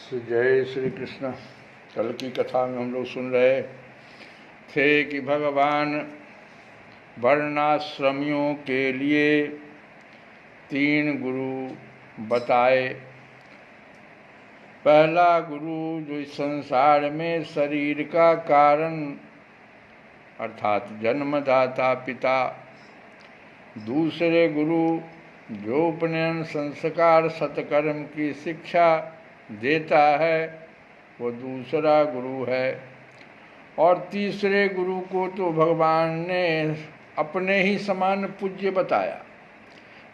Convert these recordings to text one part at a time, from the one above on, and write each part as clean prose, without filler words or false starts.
जय श्री कृष्ण। कल की कथा में हम लोग सुन रहे थे कि भगवान वर्णाश्रमियों के लिए 3 गुरु बताए। पहला गुरु जो इस संसार में शरीर का कारण अर्थात जन्मदाता पिता। दूसरे गुरु जो उपनयन संस्कार सत्कर्म की शिक्षा देता है वो दूसरा गुरु है। और तीसरे गुरु को तो भगवान ने अपने ही समान पूज्य बताया,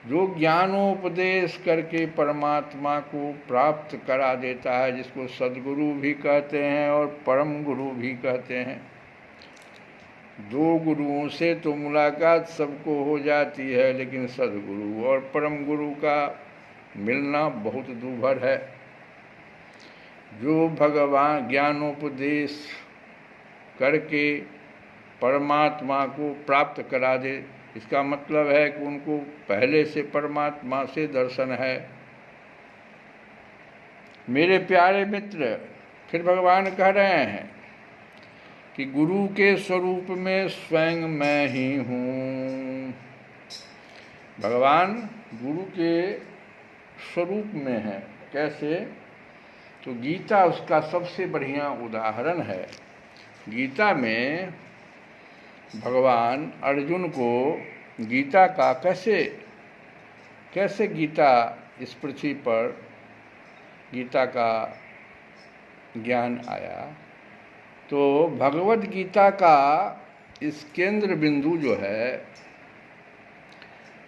जो ज्ञानोपदेश करके परमात्मा को प्राप्त करा देता है, जिसको सद्गुरु भी कहते हैं और परम गुरु भी कहते हैं। 2 गुरुओं से तो मुलाकात सबको हो जाती है, लेकिन सद्गुरु और परम गुरु का मिलना बहुत दूभर है। जो भगवान ज्ञानोपदेश करके परमात्मा को प्राप्त करा दे, इसका मतलब है कि उनको पहले से परमात्मा से दर्शन है। मेरे प्यारे मित्र, फिर भगवान कह रहे हैं कि गुरु के स्वरूप में स्वयं मैं ही हूँ। भगवान गुरु के स्वरूप में है। कैसे? तो गीता उसका सबसे बढ़िया उदाहरण है। गीता में भगवान अर्जुन को गीता का कैसे गीता इस पृथ्वी पर गीता का ज्ञान आया। तो भगवद गीता का इस केंद्र बिंदु जो है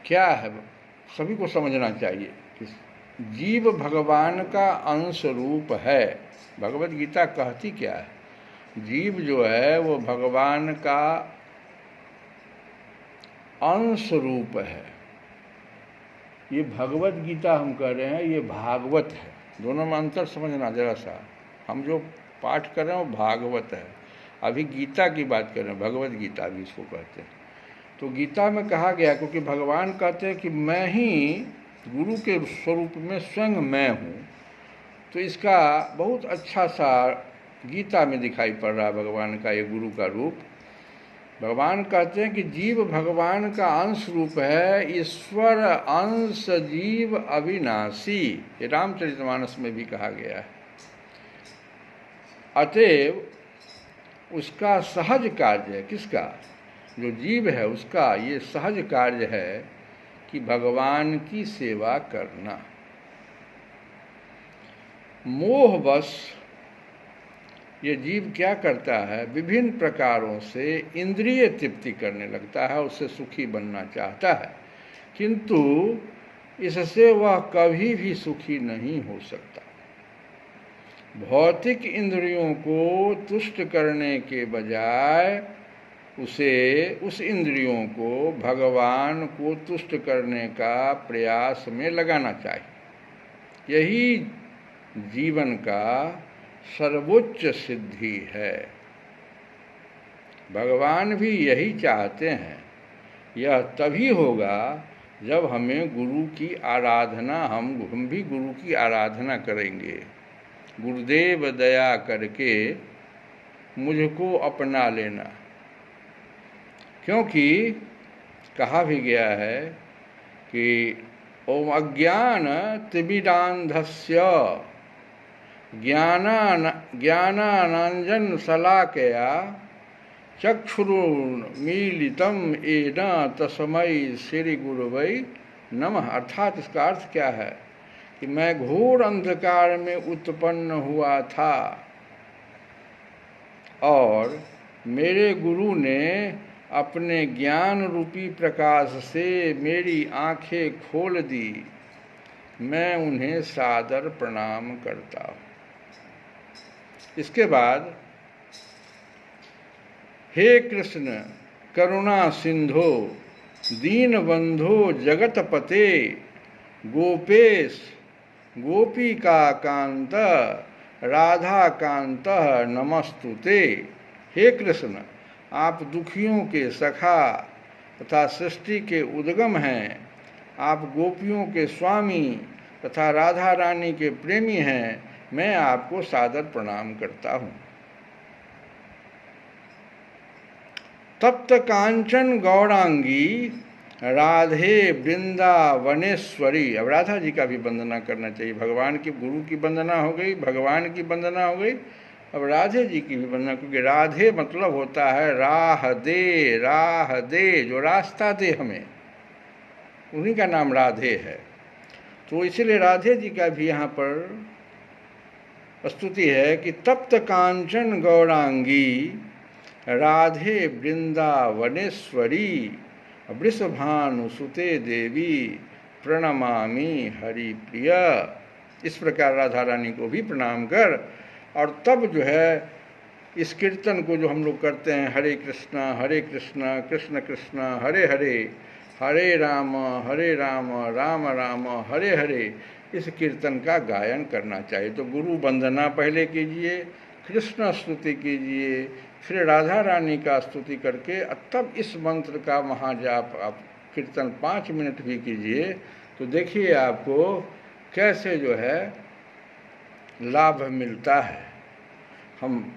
क्या है, सभी को समझना चाहिए कि जीव भगवान का अंश रूप है। भगवद गीता कहती क्या है? जीव जो है वो भगवान का अंश रूप है। ये भगवद गीता हम कह रहे हैं, ये भागवत है। दोनों में अंतर समझना जरा सा। हम जो पाठ कर रहे हैं वो भागवत है, अभी गीता की बात कर रहे हैं, भगवद गीता भी इसको कहते हैं। तो गीता में कहा गया, क्योंकि भगवान कहते हैं कि मैं ही गुरु के स्वरूप में स्वयं मैं हूँ, तो इसका बहुत अच्छा सा गीता में दिखाई पड़ रहा है भगवान का ये गुरु का रूप। भगवान कहते हैं कि जीव भगवान का अंश रूप है, ईश्वर अंश जीव अविनाशी। ये रामचरितमानस में भी कहा गया है। अतएव उसका सहज कार्य है, किसका? जो जीव है उसका ये सहज कार्य है कि भगवान की सेवा करना। मोहवश ये जीव क्या करता है, विभिन्न प्रकारों से इंद्रिय तृप्ति करने लगता है, उससे सुखी बनना चाहता है, किंतु इससे वह कभी भी सुखी नहीं हो सकता। भौतिक इंद्रियों को तुष्ट करने के बजाय उसे उस इंद्रियों को भगवान को तुष्ट करने का प्रयास में लगाना चाहिए। यही जीवन का सर्वोच्च सिद्धि है। भगवान भी यही चाहते हैं। यह तभी होगा जब हमें गुरु की आराधना, हम भी गुरु की आराधना करेंगे। गुरुदेव दया करके मुझको अपना लेना, क्योंकि कहा भी गया है कि ओम अज्ञान तिमिरांधस्य ज्ञानानंजन शलाकया चक्षुरुन्मीलितं येन तस्मै श्री गुरुवै नमः। अर्थात इसका अर्थ क्या है कि मैं घोर अंधकार में उत्पन्न हुआ था और मेरे गुरु ने अपने ज्ञान रूपी प्रकाश से मेरी आंखें खोल दी। मैं उन्हें सादर प्रणाम करता हूँ। इसके बाद, हे कृष्ण करुणा सिंधो दीनबंधो जगतपते गोपेश गोपिका कांत राधा कांत नमस्तुते। हे कृष्ण, आप दुखियों के सखा तथा सृष्टि के उद्गम हैं। आप गोपियों के स्वामी तथा राधा रानी के प्रेमी हैं। मैं आपको सादर प्रणाम करता हूँ। तप्त कांचन गौरांगी राधे वृंदावनेश्वरी। अब राधा जी का भी वंदना करना चाहिए। भगवान की, गुरु की वंदना हो गई, भगवान की वंदना हो गई, अब राधे जी की भी वंदना, क्योंकि राधे मतलब होता है राह दे, जो रास्ता दे हमें, उन्हीं का नाम राधे है। तो इसलिए राधे जी का भी यहाँ पर स्तुति है कि तप्त कांचन गौरांगी राधे वृंदावनेश्वरी वृषभानुसुते देवी प्रणमामि हरिप्रिय। इस प्रकार राधा रानी को भी प्रणाम कर, और तब जो है इस कीर्तन को जो हम लोग करते हैं, हरे कृष्णा कृष्ण कृष्ण हरे हरे, हरे राम राम राम हरे हरे, इस कीर्तन का गायन करना चाहिए। तो गुरु वंदना पहले कीजिए, कृष्ण स्तुति कीजिए, फिर राधा रानी का स्तुति करके तब इस मंत्र का महाजाप आप कीर्तन 5 मिनट भी कीजिए, तो देखिए आपको कैसे जो है लाभ मिलता है। हम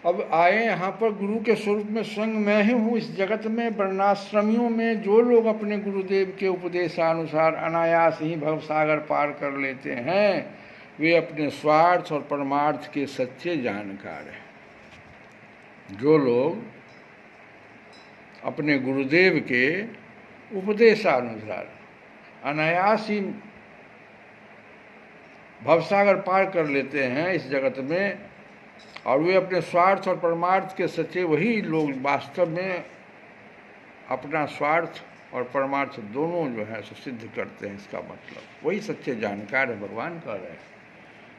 अब आए यहाँ पर गुरु के स्वरूप में, स्वयं मैं ही हूँ इस जगत में। वर्णाश्रमियों में जो लोग अपने गुरुदेव के उपदेशानुसार अनायास ही भवसागर पार कर लेते हैं, वे अपने स्वार्थ और परमार्थ के सच्चे जानकार हैं। जो लोग अपने गुरुदेव के उपदेशानुसार अनायास ही भवसागर पार कर लेते हैं इस जगत में, और वे अपने स्वार्थ और परमार्थ के सच्चे, वही लोग वास्तव में अपना स्वार्थ और परमार्थ दोनों जो है सो सिद्ध करते हैं। इसका मतलब वही सच्चे जानकार है, भगवान कह रहे हैं।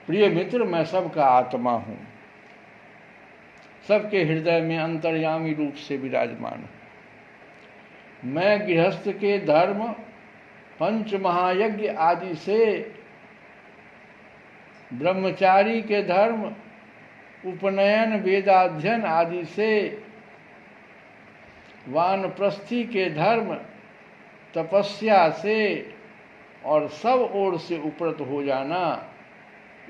प्रिय मित्र, मैं सबका आत्मा हूँ, सबके हृदय में अंतर्यामी रूप से विराजमान हूँ। मैं गृहस्थ के धर्म, पंच महायज्ञ आदि से, ब्रह्मचारी के धर्म, उपनयन वेदाध्ययन आदि से, वानप्रस्थी के धर्म, तपस्या से और सब ओर से उपरत हो जाना,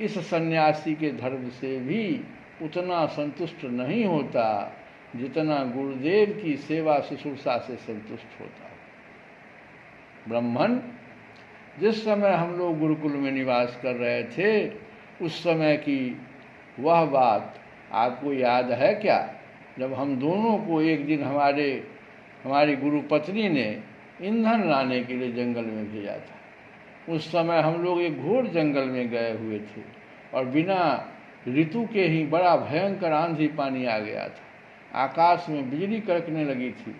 इस सन्यासी के धर्म से भी उतना संतुष्ट नहीं होता जितना गुरुदेव की सेवा शुश्रूषा से संतुष्ट होता। ब्राह्मण, जिस समय हम लोग गुरुकुल में निवास कर रहे थे, उस समय की वह बात आपको याद है क्या? जब हम दोनों को एक दिन हमारी गुरु पत्नी ने ईंधन लाने के लिए जंगल में भेजा था। उस समय हम लोग एक घोर जंगल में गए हुए थे और बिना ऋतु के ही बड़ा भयंकर आंधी पानी आ गया था। आकाश में बिजली कड़कने लगी थी,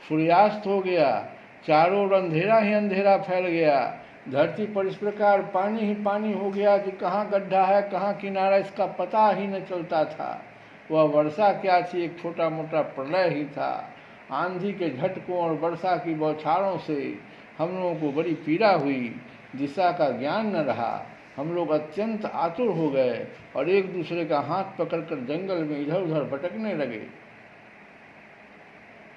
सूर्यास्त हो गया, चारों ओर अंधेरा ही अंधेरा फैल गया। धरती पर इस प्रकार पानी ही पानी हो गया कि कहाँ गड्ढा है कहाँ किनारा इसका पता ही न चलता था। वह वर्षा क्या थी, एक छोटा मोटा प्रलय ही था। आंधी के झटकों और वर्षा की बौछारों से हम लोगों को बड़ी पीड़ा हुई, दिशा का ज्ञान न रहा। हम लोग अत्यंत आतुर हो गए और एक दूसरे का हाथ पकड़कर जंगल में इधर उधर भटकने लगे।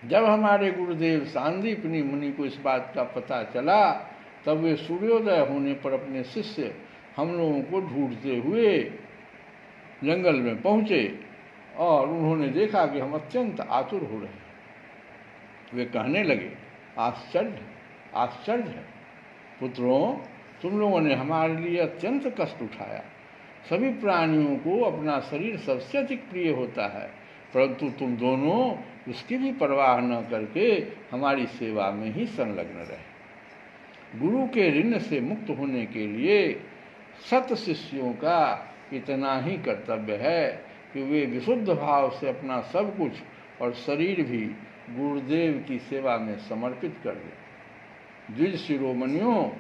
जब हमारे गुरुदेव सांदीपनी मुनि को इस बात का पता चला, तब वे सूर्योदय होने पर अपने शिष्य हम लोगों को ढूंढते हुए जंगल में पहुँचे और उन्होंने देखा कि हम अत्यंत आतुर हो रहे हैं। वे कहने लगे, आश्चर्य है पुत्रों, तुम लोगों ने हमारे लिए अत्यंत कष्ट उठाया। सभी प्राणियों को अपना शरीर सबसे अधिक प्रिय होता है, परंतु तुम दोनों उसकी भी परवाह न करके हमारी सेवा में ही संलग्न रहे। गुरु के ऋण से मुक्त होने के लिए सत शिष्यों का इतना ही कर्तव्य है कि वे विशुद्ध भाव से अपना सब कुछ और शरीर भी गुरुदेव की सेवा में समर्पित कर दें। द्विज शिरोमणियों,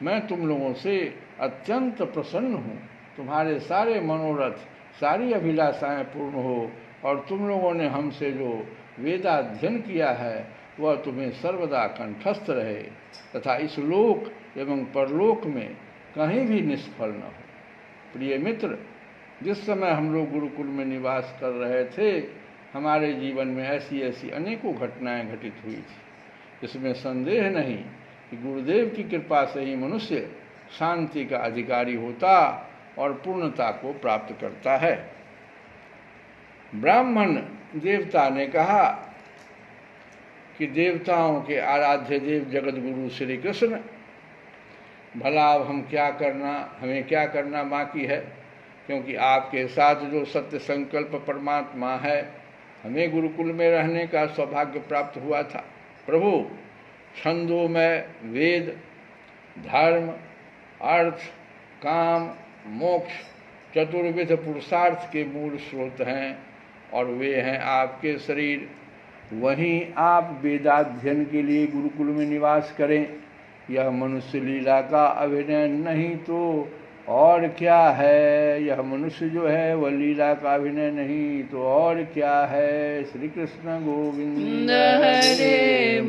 मैं तुम लोगों से अत्यंत प्रसन्न हूँ। तुम्हारे सारे मनोरथ, सारी अभिलाषाएं पूर्ण हो और तुम लोगों ने हमसे जो वेदाध्ययन किया है वह तुम्हें सर्वदा कंठस्थ रहे तथा इस लोक एवं परलोक में कहीं भी निष्फल न हो। प्रिय मित्र, जिस समय हम लोग गुरुकुल में निवास कर रहे थे, हमारे जीवन में ऐसी ऐसी अनेकों घटनाएं घटित हुई थी। इसमें संदेह नहीं कि गुरुदेव की कृपा से ही मनुष्य शांति का अधिकारी होता और पूर्णता को प्राप्त करता है। ब्राह्मण देवता ने कहा कि देवताओं के आराध्य देव जगत गुरु श्री कृष्ण, भला अब हमें क्या करना बाकी है, क्योंकि आपके साथ जो सत्य संकल्प परमात्मा है, हमें गुरुकुल में रहने का सौभाग्य प्राप्त हुआ था। प्रभु, छंदोमय वेद धर्म अर्थ काम मोक्ष चतुर्विध पुरुषार्थ के मूल स्रोत हैं, और वे हैं आपके शरीर। वहीं आप वेदाध्ययन के लिए गुरुकुल में निवास करें। यह मनुष्य लीला का अभिनय नहीं तो और क्या है। यह मनुष्य जो है वह लीला का अभिनय नहीं तो और क्या है। श्री कृष्ण गोविंद हरे।